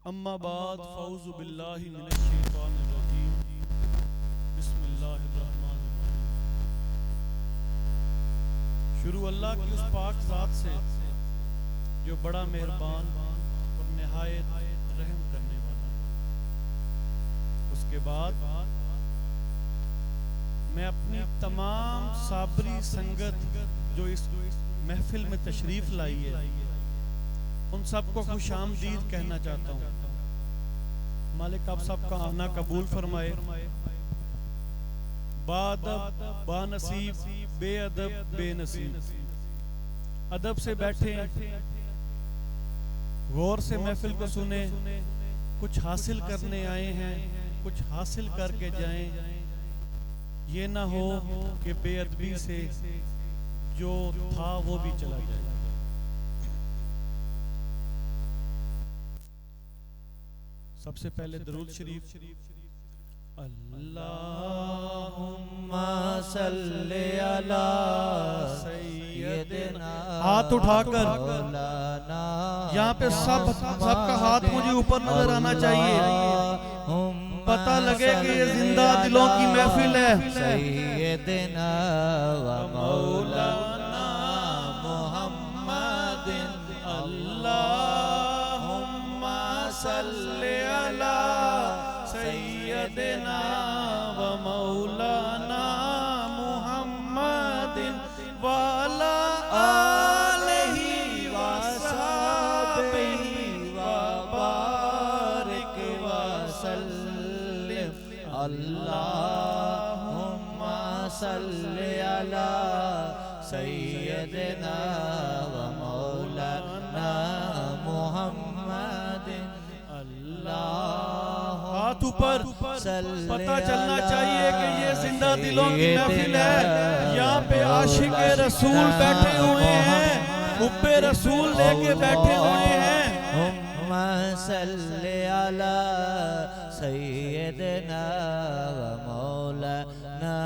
अम्मा बाद फ़ौज़ु बिल्लाहि मिनश शैतानिर रजीम बिस्मिल्लाहिर रहमानिर रहीम। शुरू अल्लाह की उस पाक ज़ात से जो बड़ा मेहरबान और निहायत रहम करने वाला है। उसके बाद मैं अपनी तमाम साबरी संगत जो इस महफिल में तशरीफ लाई है उन सबको खुशामदीद कहना चाहता हूँ। मालिक आप सबका आना कबूल फरमाए। बाअदब बानसीब बेअदब बेनसीब अदब से बैठे, गौर से महफिल को सुने, कुछ हासिल करने आए हैं, कुछ हासिल करके जाएं। ये ना हो कि बेअदबी से जो था वो भी चला जाए। सबसे पहले दरूद शरीफ। अल्लाहुम्मा सल्ली अला सय्यदिना। हाथ उठाकर यहाँ पे सबका हाथ मुझे ऊपर नजर आना चाहिए, पता लगे कि ये जिंदा दिलों की महफिल है। सय्यदिना व मौलाना मुहम्मदिन अल्लाहुम्मा सल्ली अला सय्यदिना व मौलाना मुहम्मदिन व अला आलिहि व सहबिहि व बारिक व सल्लिम। अल्लाहुम्मा सल्ली अला सय्यदिना व मौलाना मुहम्मदिन अल्लाह। हाथ ऊपर, पता चलना चाहिए कि ये जिंदा दिलों की महफिल है। यहाँ पे आशिक रसूल बैठे हुए हैं, हुब्बे रसूल लेके बैठे हुए हैं। हुम्मा सल्ली अला सय्यदिना व मौलाना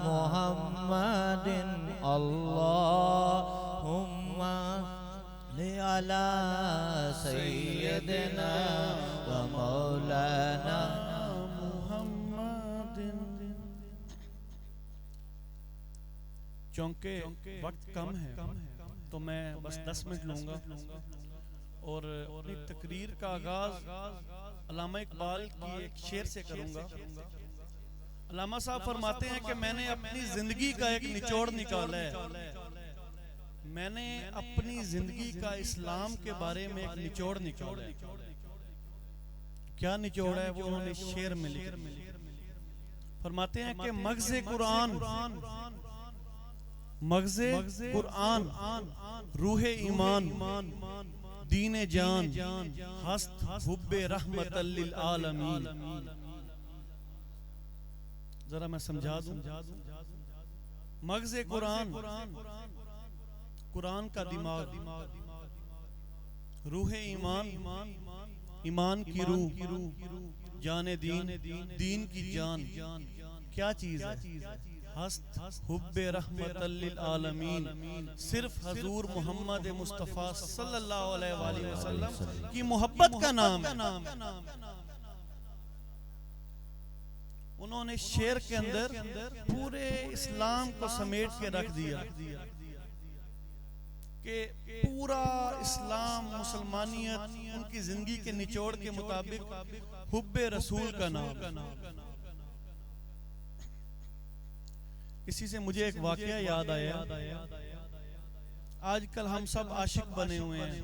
मुहम्मदिन अल्लाहुम्मा सल्ली अला सय्यदिना व मौलाना मुहम्मदिन। चूंकि वक्त कम है तो मैं बस 10 मिनट लूंगा और अपनी तकरीर का आगाज अल्लामा इकबाल की एक शेर से करूंगा। अल्लामा साहब फरमाते हैं कि मैंने अपनी जिंदगी का एक निचोड़ निकाला है। मैंने अपनी जिंदगी का इस्लाम के बारे में एक निचोड़ निकाला है। क्या निचोड़ है वो उन्होंने शेर में लिखा। फरमाते हैं कि मग़ज़े कुरान, मग़ज़े कुरान, रूहे ईमान, दीने जान, हस्त हुब्बे रहमतल लिल आलमीन। जरा मैं समझा दूं। मग़ज़े कुरान, कुरान का दिमाग, रूहे ईमान, ईमान की रूह, जाने दीन, दीन की जान। क्या चीज है? हस्त हुब्बे रहमतल लिल आलमीन। सिर्फ हजूर मोहम्मद मुस्तफ़ा सल्लल्लाहु अलैहि वसल्लम की मोहब्बत का नाम है। उन्होंने शेर के अंदर पूरे इस्लाम को समेट के रख दिया कि पूरा इस्लाम मुसलमानियत उनकी जिंदगी के निचोड़ के मुताबिक हुब्बे रसूल का नाम। इसी से मुझे एक वाकया याद आया। आजकल हम सब आशिक बने हुए हैं।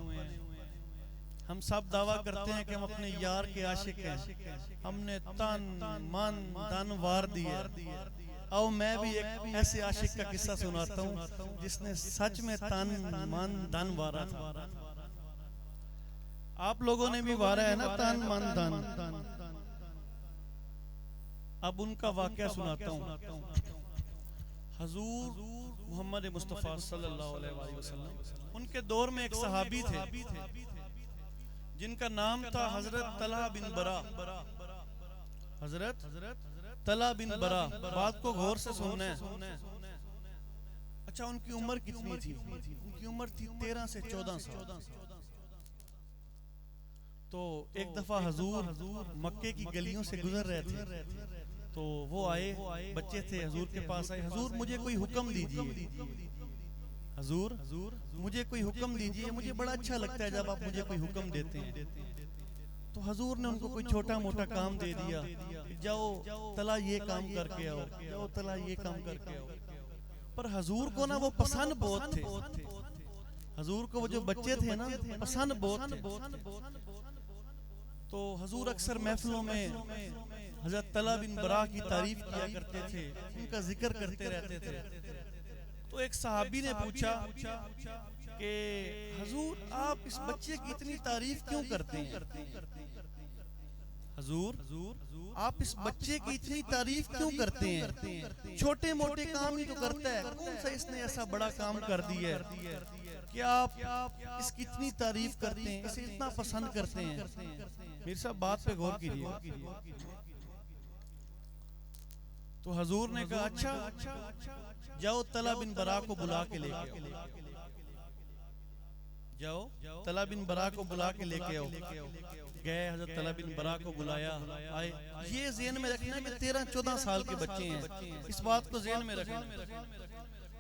हम सब दावा करते हैं कि हम अपने यार के आशिक हैं। हमने तन मन धन वार दिया। और मैं भी एक ऐसे आशिक का किस्सा सुनाता हूँ जिसने सच में तन मन धन वारा था। आप लोगों ने भी वारा है ना तन मन धन। अब उनका वाकया सुनाता हूँ। हजूर मोहम्मद मुस्तफ़ा सल्लल्लाहु अलैहि वसल्लम, उनके दौर में एक सहाबी थे जिनका नाम था हजरत तलहा बिन बरा। हजरत तलहा बिन बरा। बात को गौर से सुनना है। अच्छा, उनकी उम्र कितनी थी? उनकी उम्र थी 13 से 14 साल। तो एक दफा हजूर मक्के की गलियों से गुजर रहे थे, तो वो आए, बच्चे थे, हजूर के पास आए, हजूर मुझे कोई हुक्म दीजिए, हजूर मुझे कोई हुक्म दीजिए, मुझे बड़ा अच्छा लगता है जब आप मुझे कोई हुक्म देते हैं। तो हजूर ने उनको कोई छोटा मोटा काम दे दिया, जाओ तला ये काम करके आओ, जाओ तला ये काम करके आओ। पर हजूर को ना वो पसंद बहुत थे, हजूर को वो जो बच्चे थे ना पसंद बहुत थे। तो हजूर अक्सर महफिलों में हजरत तला बिन बरा की तारीफ किया करते थे, उनका जिक्र करते रहते थे। तो एक सहाबी ने पूछा कि हजूर आप इस बच्चे की इतनी तारीफ क्यों करते हैं? हजूर आप इस बच्चे की इतनी तारीफ क्यों करते हैं? छोटे मोटे काम ही तो करता है, कौन सा इसने ऐसा बड़ा काम कर दिया है कि आप इसकी इतनी तारीफ करते हैं, इसे इतना पसंद करते हैं? मेरे साहब बात पे गौर कीजिए। तो हजूर ने कहा अच्छा जाओ तला बिन बरा को बुला के लेके आओ, जाओ तला बिन बरा को बुला के लेके आओ। गए, हजरत तला बिन बरा को बुलाया, आए। ये ज़हन में रखना कि 13-14 साल के बच्चे हैं, इस बात को ज़हन में रखना।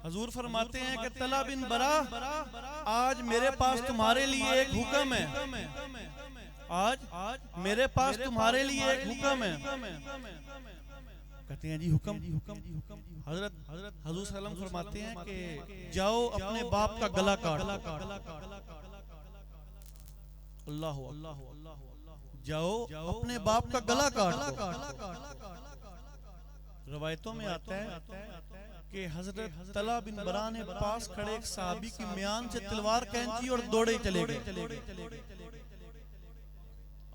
हजूर फरमाते हैं कि तला बिन बरा आज मेरे पास तुम्हारे लिए एक हुक्म है, आज मेरे पास तुम्हारे लिए एक हुक्म है। कहते हैं जी हुक्म। हजरत हजूर सल्लम फरमाते हैं कि जाओ अपने बाप का गला काट। अल्लाह अल्लाह, जाओ अपने बाप का गला काट। रवायतों में आता है कि हजरत तला बिन बरा ने पास खड़े एक सहाबी की म्यान से तलवार खींची और दौड़े चले गए।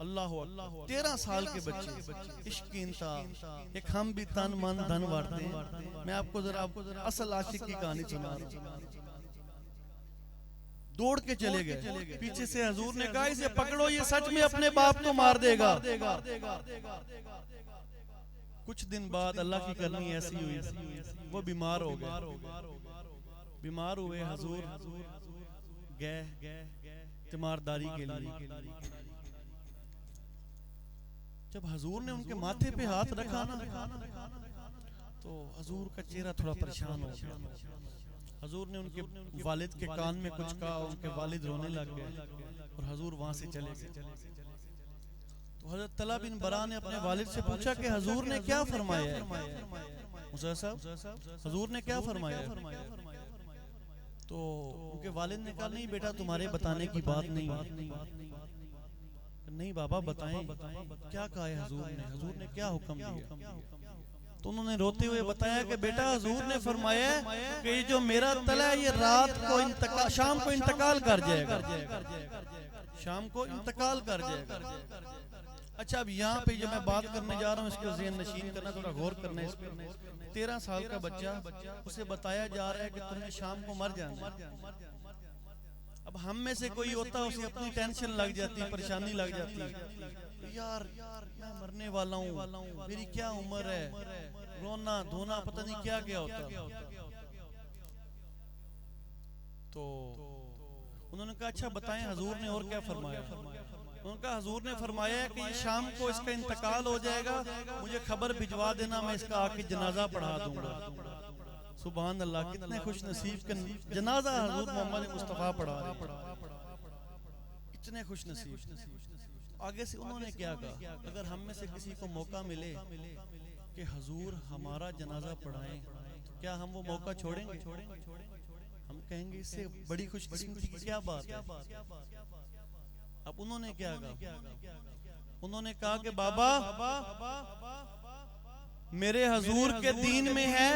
अल्लाह अल्लाह, 13 साल के बच्चे, इश्क की इंतहा। एक हम भी तन मन धन वारते हैं। मैं आपको जरा असल आशिक की कहानी सुना रहा हूं। दौड़ के चले गए, पीछे से हजूर ने कहा इसे पकड़ो, ये सच में अपने बाप को मार देगा। कुछ दिन बाद अल्लाह की करनी ऐसी हुई, वो बीमार हो गए। बीमार हुए, हजूर गए तीमारदारी के लिए। जब हजूर ने उनके माथे पे हाथ रखा ना, तो हजूर का चेहरा थोड़ा परेशान हो गया। हजूर ने उनके वालिद के कान में कुछ कहा, उनके वालिद रोने लग गए और हजूर वहां से चले गए। तो हजरत तला बिन बरा ने अपने वालिद से पूछा कि हजूर ने क्या फरमाया है? मुसा साहब हजूर ने क्या फरमाया है? तो उनके वालिद ने कहा नहीं बेटा, तुम्हारे बताने की बात नहीं। नहीं बाबा बताएं, क्या कहा है हजूर ने? हजूर ने क्या हुक्म दिया? तो उन्होंने रोते हुए बताया कि बेटा हजूर ने फरमाया कि जो मेरा तला है ये रात को शाम को इंतकाल कर जाएगा, शाम को इंतकाल कर जाएगा। अच्छा, अब यहाँ पे जो मैं बात करने जा रहा हूँ इसको ज़हन नशीन करना, थोड़ा गौर करना है इस पर। 13 साल का बच्चा, उसे बताया जा रहा है कि तुमने शाम को मर जाना। अब हम में से कोई होता है उसे अपनी टेंशन लग जाती है, परेशानी लग जाती है, यार मैं मरने वाला हूँ, मेरी क्या उम्र है, रोना धोना पता नहीं क्या क्या होता। तो उन्होंने कहा अच्छा बताएं हजूर ने और क्या फरमाया? उनका हजूर ने फरमाया कि ये शाम को इसका इंतकाल हो जाएगा, मुझे खबर भिजवा देना, मैं इसका आके जनाजा पढ़ा दूंगा। सुभान अल्लाह, कितने खुश नसीब का जनाजा हजूर मोहम्मद मुस्तफा पढ़ा रहे, इतने खुश नसीब। आगे से उन्होंने क्या कहा, अगर हम में से किसी को मौका मिले कि हजूर हमारा जनाजा पढ़ाएं, तो क्या हम वो मौका छोड़ेंगे? हम कहेंगे इससे बड़ी खुशकिस्मती की क्या बात है। अब उन्होंने क्या कहा? उन्होंने कहा कि बाबा मेरे हजूर के दीन में है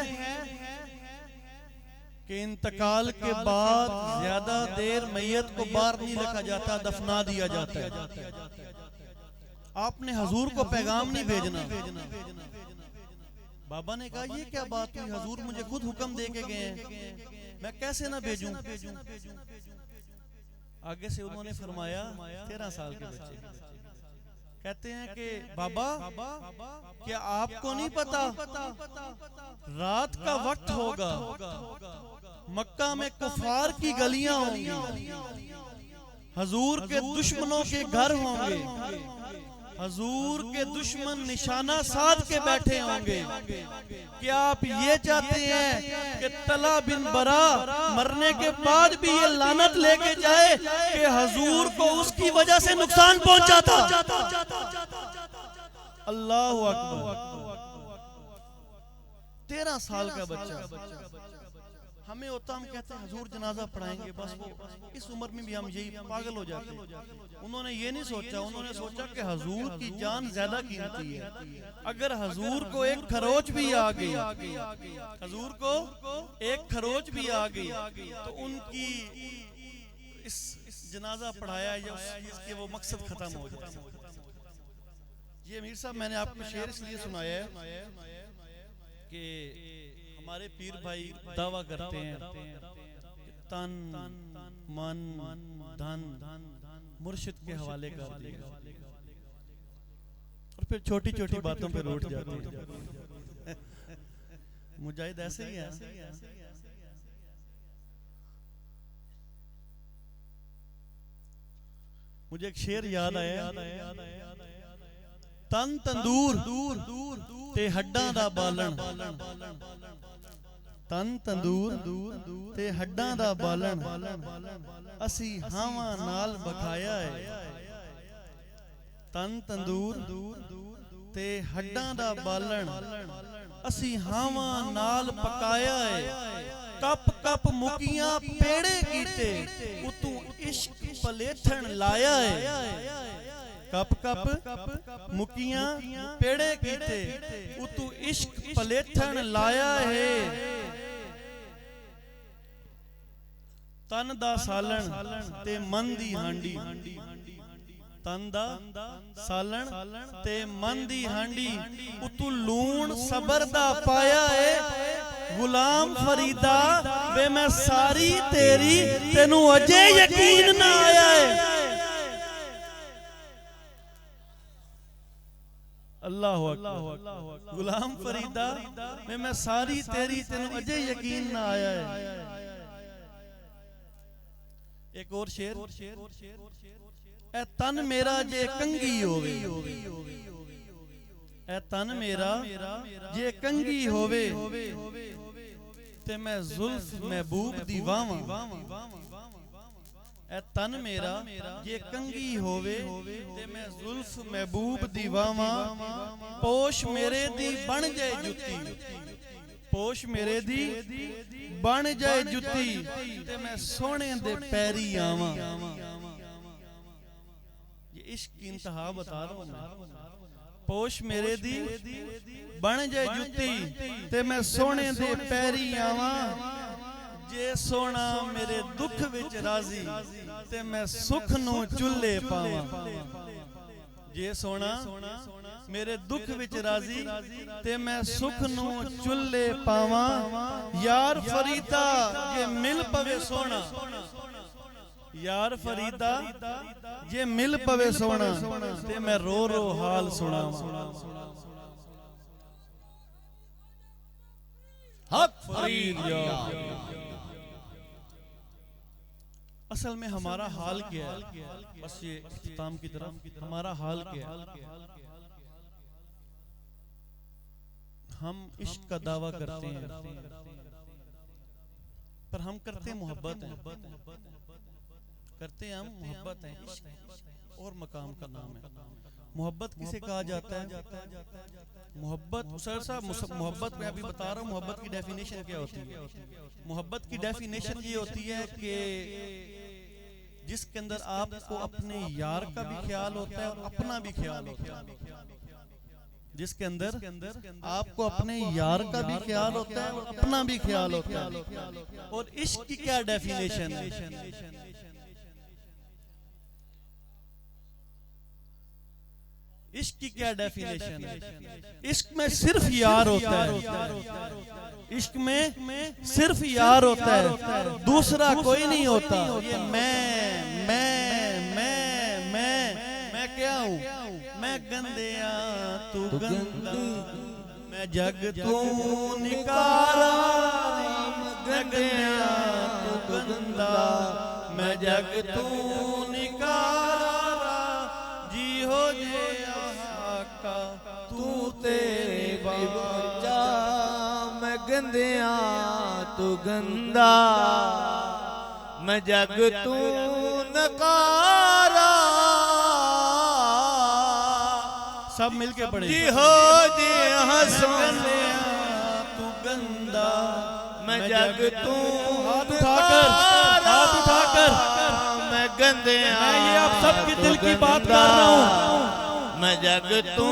कि इंतकाल के बाद ज्यादा देर मैयत को बाहर नहीं रखा जाता, दफना दिया जाता है। आपने हजूर को पैगाम नहीं भेजना। बाबा ने कहा ये क्या बात हुई, हजूर मुझे खुद हुक्म दे के गए हैं, मैं कैसे ना भेजूं? आगे से उन्होंने फरमाया 13 साल के बच्चे कहते हैं कि बाबा क्या आपको नहीं पता रात का वक्त होगा, मक्का में कुफार की गलियां होंगी, हजूर के दुश्मनों के घर होंगे, हजूर के दुश्मन निशाना साध के बैठे होंगे। क्या आप ये चाहते हैं कि तला बिन बरा मरने के बाद भी ये लानत लेके जाए कि हजूर को उसकी वजह से नुकसान पहुंचा था? अल्लाहु अकबर। 13 साल का बच्चा, हमें होता, हम कहते हैं हजूर जनाजा पढ़ाएंगे, बस वो इस उम्र में भी हम यही पागल हो जाते हैं। उन्होंने ये नहीं सोचा, उन्होंने सोचा कि हजूर की जान ज्यादा कीमती है। अगर हजूर को एक खरोच भी आ गई, हजूर को एक खरोच भी आ गई तो उनकी इस जनाजा पढ़ाया या इसके वो मकसद खत्म हो जाए। ये मीर साहब मैंने आपको शेर इसलिए सुनाया है कि हमारे पीर भाई दावा करते हैं तन मन धन मुर्शिद के हवाले कर दिया, और फिर छोटी छोटी बातों पे रूठ जाते हैं। मुजाहिद ऐसे ही है। मुझे एक शेर याद आया, तन तंदूर ते हड्डां दा बालन, तन तंदूर ते हड्डां दा बालन, असी हावां नाल बखाया है। तन तंदूर ते हड्डां दा बालन, असी हावां नाल पकाया है। कप कप मुकियां पेड़े कीते, उतू इश्क पलेथण लाया है। कप कप मुकियां पेड़े कीते, उतू इश्क पलेथण लाया है। तन दा सालन ते मन दी हांडी, तन दा सालन ते मन दी हांडी, उतू लूण सबर दा पाया है। गुलाम फरीदा वे मैं सारी तेरी, तेनू अजे यकीन ना आया है। अल्लाह अकबर। गुलाम फरीदा में मैं सारी तेरी, तेनू अजे यकीन ना आया है। एक और शेर, ए तन मेरा जे कंगी होवे, ए तन मेरा जे कंगी होवे, ते मैं जुल्फ महबूब दी वावां। ए तन मेरा जे कंगी होवे, ते मैं जुल्फ महबूब दी वावां। पोश मेरे दी बन जाए जुत्ती, पोश मेरे दी बन जाए जुत्ती, ते मैं सोने दे पैरी आवां। ये इश्क की इंतहा बता रहा हूं मैं। पोश मेरे दी बन जाए जुत्ती, ते मैं सोने दे पैरी आवां। जे सोना मेरे दुख विच राजी, ते मैं सुख नू चुल्ले पावां। जे सोना मेरे दुख विच राजी, ते मैं सुख नू चुल्ले पावां। यार फरीदा जे मिल पवे सोना, यार फरीदा जे मिल पवे सोना, ते मैं रो रो हाल सुनावां। हक फरीद या। असल में हमारा हाल क्या है, बस ये इख्तिताम की तरफ, हमारा हाल क्या है। हम इश्क का दावा करते हैं, पर हम करते मोहब्बत है, करते हम मोहब्बत है। इश्क और मकाम का नाम है। मोहब्बत किसे कहा जाता है? मोहब्बत सर साहब, मोहब्बत मैं अभी बता रहा हूँ, मोहब्बत की डेफिनेशन क्या होती है। मोहब्बत की डेफिनेशन ये होती है कि जिसके अंदर आपको अपने यार का भी ख्याल होता है और अपना भी ख्याल होता है। जिसके अंदर आपको अपने यार का भी ख्याल होता है और अपना भी ख्याल होता है। और इश्क की क्या डेफिनेशन है? इश्क की क्या डेफिनेशन है? इश्क में सिर्फ यार होता है, इश्क में सिर्फ यार होता है, दूसरा कोई नहीं होता। ये मैं क्या हूँ? मैं गंदिया तू गंदा, मैं जग तू निकारा। मैं गंदिया तू गंदा, मैं जग तू निकारा। आका तू ते बच्चा मैं गंदिया तू गंदा मैं जग तू नकारा सब मिलके पढ़े जी हो जी हसन तू गंदा मैं जग तू हाथ उठाकर मैं गंदे मैं ये आप सबके दिल की बात कर रहा हूँ मैं जग तू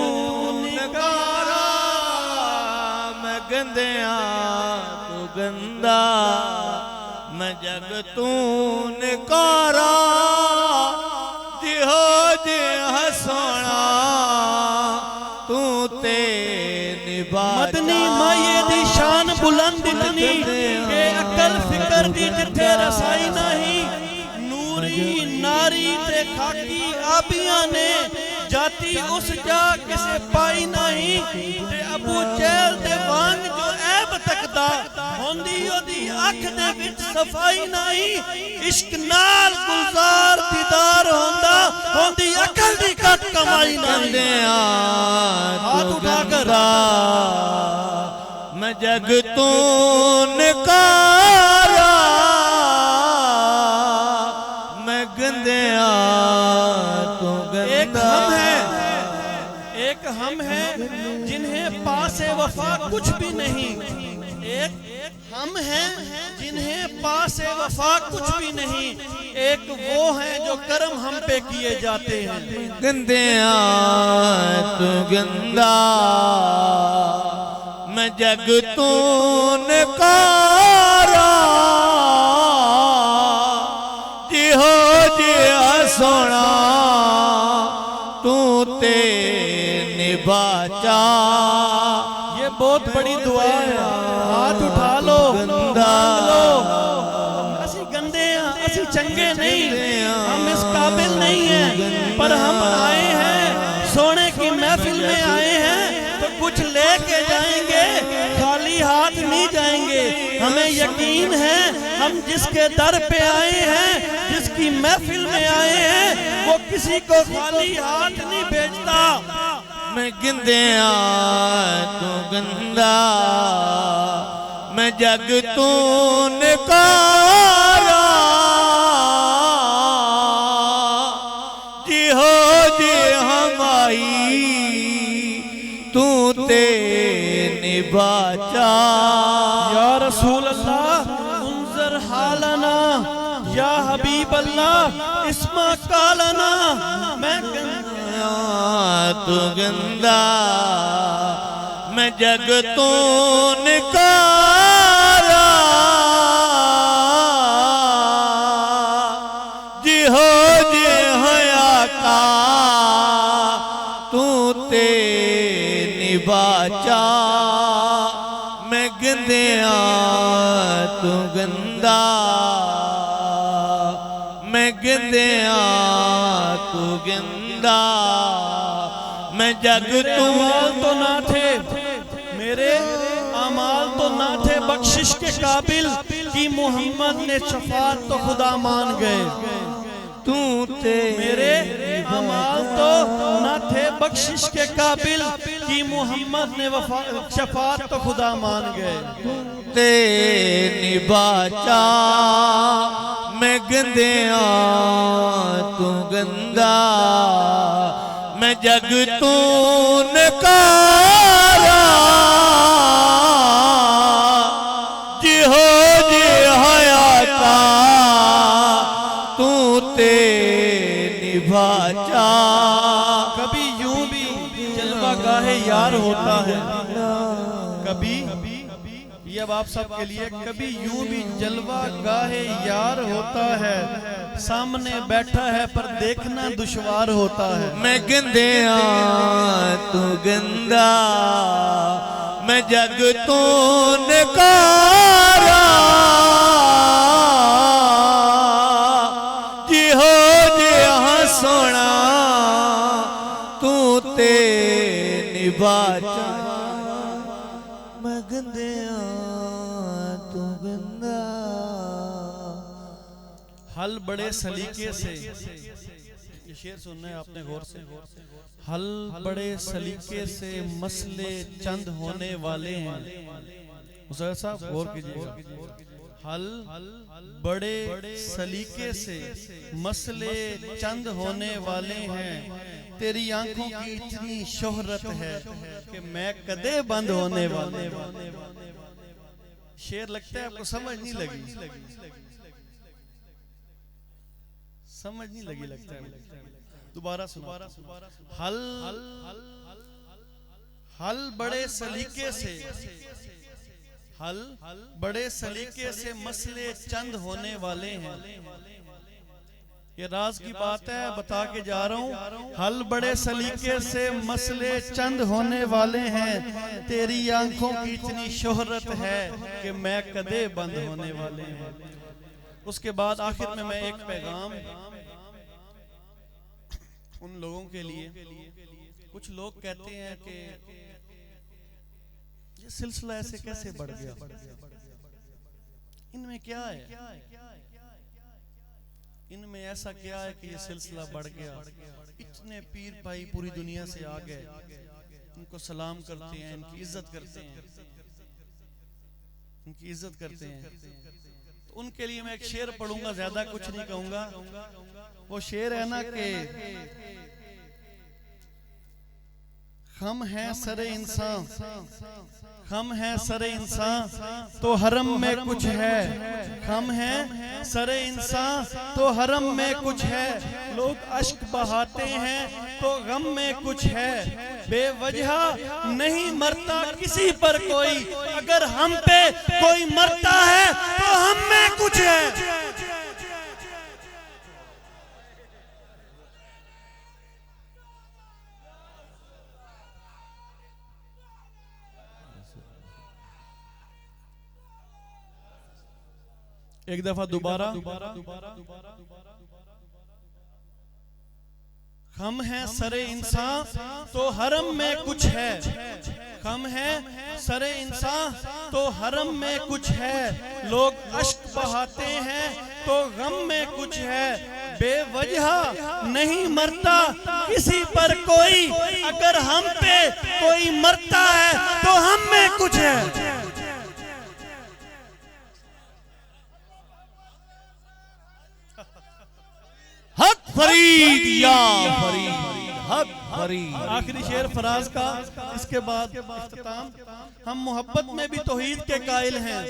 नकारा मैं गंदे तू गंदा मैं जग तू नकारा जी हो जी हसोना तू ते निभा मदनी माये दी शान बुलंद इतनी के अकल फिकर दी जिथे रसाई नहीं नूरी नारी ते खाकी आबियां ने जाती उस जा किसे पाई नहीं ते अबू जहल दे वांग जो ऐब तकदा होंदी ओदी अख दे विच सफाई नहीं इश्क नाल गुलजार दीदार होंदा होंदी अकल दी कट कमाई नहीं हाथ उठाकर मैं जग तू नकारा मैं गंदिया तू गंदा एक हम हैं जिन्हें पासे वफा कुछ भी नहीं एक हम हैं जिन्हें पासे वफा कुछ भी नहीं एक वो हैं जो कर्म हम पे किए जाते हैं गंदिया तू गंदा मैं जग तू नकारा जी हो जी सोना तू ते निभाचा ये बहुत बड़ी दुआ है हाथ उठा लो मांग लो असी गंदे हैं असी चंगे नहीं हम इस काबिल नहीं हैं पर हम आए हैं सोने की महफिल में आए हैं तो कुछ लेके जाएंगे खाली हाथ नहीं जाएंगे हमें यकीन है हम जिसके दर पे आए हैं जिसकी महफिल में आए हैं वो किसी को खाली हाथ नहीं भेजता मैं गंदिया तू गंदा मैं जग तू नकारा जी हो जी हमारी तू ते निभाचा या रसूल अल्लाह उन्जर हालना या हबीब अल्लाह इस्मा कालना मैं तू गंदा मैं जग तू नकारा जी हो जी हया का तू ते निभाचा मैं गंदिया तू गंदा मैं गंदिया तू गंदा मैं जग तू तो ना थे मेरे अमाल तो ना थे बख्शिश के काबिल कि मोहम्मद ने शफात तो खुदा मान गए तू ते मेरे अमाल तो ना थे बख्शिश के काबिल कि मोहम्मद ने शफात तो खुदा मान गए ते निभाचा मैं गंदिया तू गंदा मैं जग तू नकारा जी हो जी हया का तू ते निभाचा कभी यूं भी जलवा गाहे यार होता है कभी ये अब आप सब के लिए कभी यूं भी जलवा गाहे यार होता है सामने बैठा है पर देखना दुश्वार होता है मैं गंदिया तू गंदा मैं जग तू नकारा जी हो जी हसोना तू ते निभाचा मैं गंदिया तू गंदा हल बड़े सलीके से शेर सुनना है आपने गौर से। हल बड़े सलीके से मसले चंद होने वाले हैं। मुसर साहब गौर कीजिएगा। हल बड़े सलीके से मसले चंद होने वाले हैं। तेरी आंखों की इतनी शोहरत है कि मैं कदे बंद होने वाले। शेर लगता है आपको समझ नहीं लगी? समझ नहीं लगी लगता है। दोबारा सुनो। हल बड़े सलीके से, हल बड़े सलीके से मसले चंद होने वाले हैं। ये राज की बात है, बता के जा रहा हूँ। हल बड़े सलीके से मसले चंद होने वाले हैं। तेरी आंखों की इतनी शोहरत है कि मैं कदे बंद होने वाले हैं। उसके बाद आखिर में मैं एक पैगाम उन लोगों के लिए। कुछ लोग कहते हैं कि ये सिलसिला ऐसे कैसे बढ़ गया, इनमें क्या है, इनमें ऐसा क्या है कि ये सिलसिला बढ़ गया। इतने पीर भाई पूरी दुनिया से आ गए, इनको सलाम करते हैं, इनकी इज्जत करते हैं, इनकी इज्जत करते हैं। तो उनके लिए मैं एक शेर पढ़ूंगा, ज्यादा कुछ नहीं कहूंगा। वो शेर है ना कि हम हैं सरे इंसान, हम हैं सरे इंसान तो हरम में कुछ है। हम हैं सरे इंसान तो हरम में कुछ है। लोग अश्क बहाते हैं तो गम में कुछ है। बेवजह नहीं मरता किसी पर कोई, अगर हम पे कोई मरता है तो हम में कुछ है। एक दफा दोबारा। हम हैं सरे इंसान तो हरम में कुछ है। हम हैं सरे इंसान तो हरम में कुछ है। लोग अश्क बहाते हैं तो गम में कुछ है। बेवजह नहीं मरता किसी पर कोई, अगर हम पे कोई मरता है तो हम में कुछ है। हक फरीद या फरीद, हक फरीद। आखिरी शेर फराज का, इसके बाद इख्तिताम। हम मोहब्बत में भी तौहीद के कायल हैं।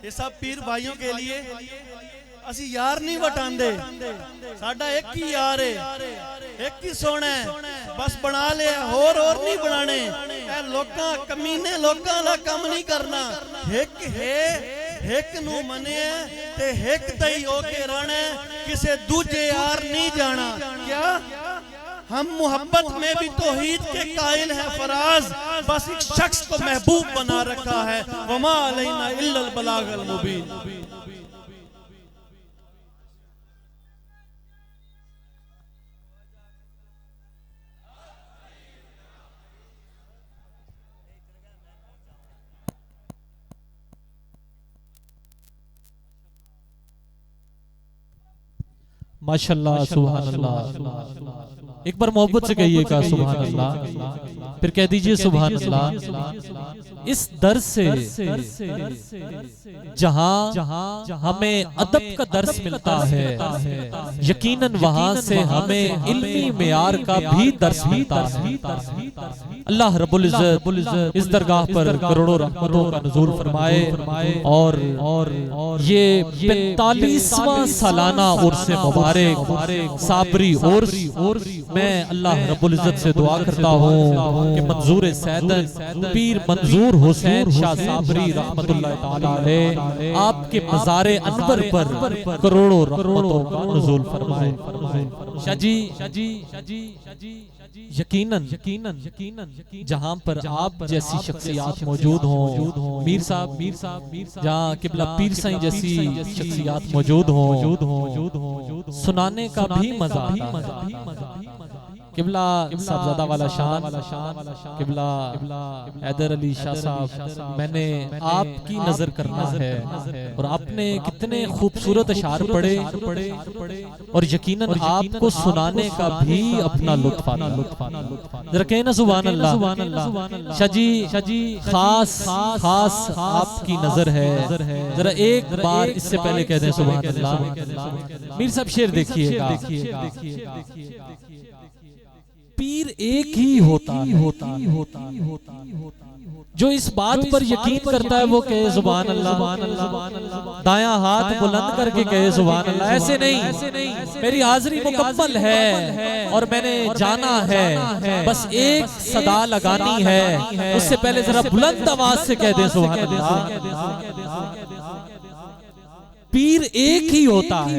ये सब पीर भाइयों के लिए असी यार नहीं वटांदे, साडा एक ही यार है, एक ही सोना है, बस बना लिया, और नहीं बनाने। लोकां कमीने लोकां दा कम नहीं करना। एक है, एक नू मने ते एक तई होके रहना, किसे दूजे यार नहीं जाना। क्या हम मोहब्बत में भी तौहीद के कायल हैं फराज, बस एक शख्स को महबूब बना रखा है। वमा अलैना इल्लल बलागल मुबीन। माशाल्लाह, सुभान अल्लाह। एक बार मोहब्बत से कहिएगा सुभान अल्लाह, फिर कह दीजिए सुभान अल्लाह। इस दर्स से जहां हमें अदब का दर्स मिलता है, यकीनन वहां से हमें इल्मी मेयार का भी दर्स मिलता है। अल्लाह रब्बुल इज्जत इस दरगाह पर करोड़ों रहमतों का नुज़ूल फरमाए और ये 45वां सालाना उर्स मुबारक साबरी उर्स मैं अल्लाह रब्बुल इज्जत से दुआ करता हूँ कि मंजूर सैयदन पीर मंजूर हुसैन शाह साबरी रहमतुल्लाह ताला अलैह आपके मज़ारे अनवर पर करोड़ों रहमतों का नुज़ूल फरमाए। शाजी यकीनन जहाँ पर आप जैसी शख्सियात मौजूद हों, मीर साहब जहाँ किबला पीर साईं जैसी शख्सियात मौजूद हों, सुनाने का भी मजा। किबला साहबजादा वाला शान, किबला हैदर अली शाह साहब, मैंने आपकी नजर करना है और आपने कितने खूबसूरत अशार पढ़े और यकीनन आपको सुनाने का भी अपना लुत्फ आता। जरा कहना सुभान अल्लाह। शाजी खास खास आपकी नजर है, जरा एक बार इससे पहले कह दें सुभान अल्लाह। मीर साहब शेर देखिएगा, पीर एक ही होता जो इस बात पर यकीन करता है वो कहे सुभान अल्लाह, दायां हाथ बुलंद करके कहे सुभान अल्लाह। ऐसे नहीं, मेरी हाजिरी मुकम्मल है और मैंने जाना है, बस एक सदा लगानी है, उससे पहले जरा बुलंद आवाज से कह दे सुभान अल्लाह। पीर एक ही होता है।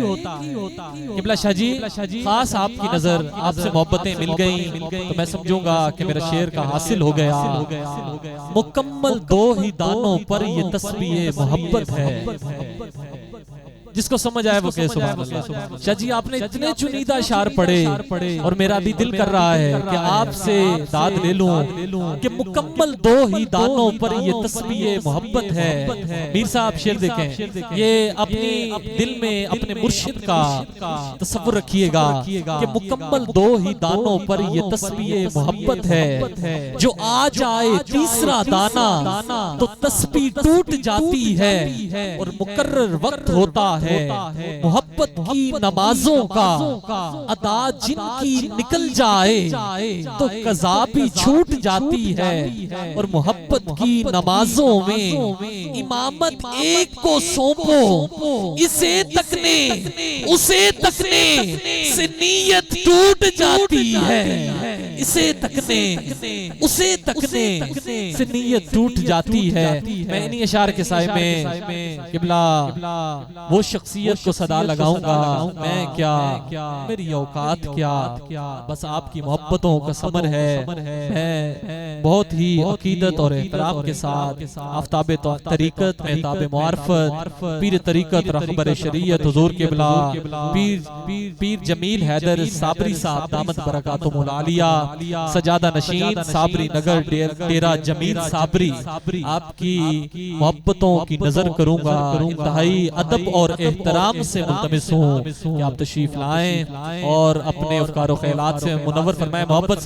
किबला शाजी खास आपकी नजर, आपसे मोहब्बतें मिल गई तो मैं समझूंगा कि मेरा शेर का हासिल हो गया। मुकम्मल दो ही दानों पर ये तस्बीह मोहब्बत है। जिसको समझ आए वो कहे सुभान अल्लाह। शाजी आपने इतने चुनीदा अशार पढ़े और मेरा भी दिल कर रहा है कि आपसे दाद ले लूं कि मुकम्मल दो ही दानों पर ये तस्बीह मोहब्बत है। मीर साहब शेर देखें, ये अपनी दिल में अपने मुर्शिद का तसव्वुर रखिएगा कि मुकम्मल दो ही दानों पर ये तस्बीह मोहब्बत है। जो आ जाए तीसरा दाना तो तस्बीह टूट जाती है और मुकर्रर वक्त होता है मोहब्बत की नमाजों का, अदा जिनकी निकल जाए तो कज़ा भी छूट जाती है। और मोहब्बत की नमाजों में इमामत एक को सौंपो, इसे तकने उसे तकने से नीयत टूट जाती है। इसे तकने उसे तकने से नीयत टूट जाती है। मैं इन्हीं अशार के साए में किबला वो शख्सियत को सदा लगाऊंगा, मैं क्या मेरी औकात क्या, बस आपकी मोहब्बतों का समर है। मैं बहुत ही अकीदत और एहतराम के साथ आफ्ताब तरीकत में ताबे मुआरफत पीर तरीकत रहबर शरीयत हुजूर किबला पीर जमील हैदर साबरी साहब दामत बरकातुहुल आलिया सजादा नशीन साबरी नगर डेरा जमील साबरी, आपकी मोहब्बतों की नजर करूंगा। इंतहाई अदब और एहतराम से मुल्तमिस हूँ कि आप तशरीफ लाएं और अपने अफकार व ख्यालात से मुनव्वर फरमाएं। मोहब्बत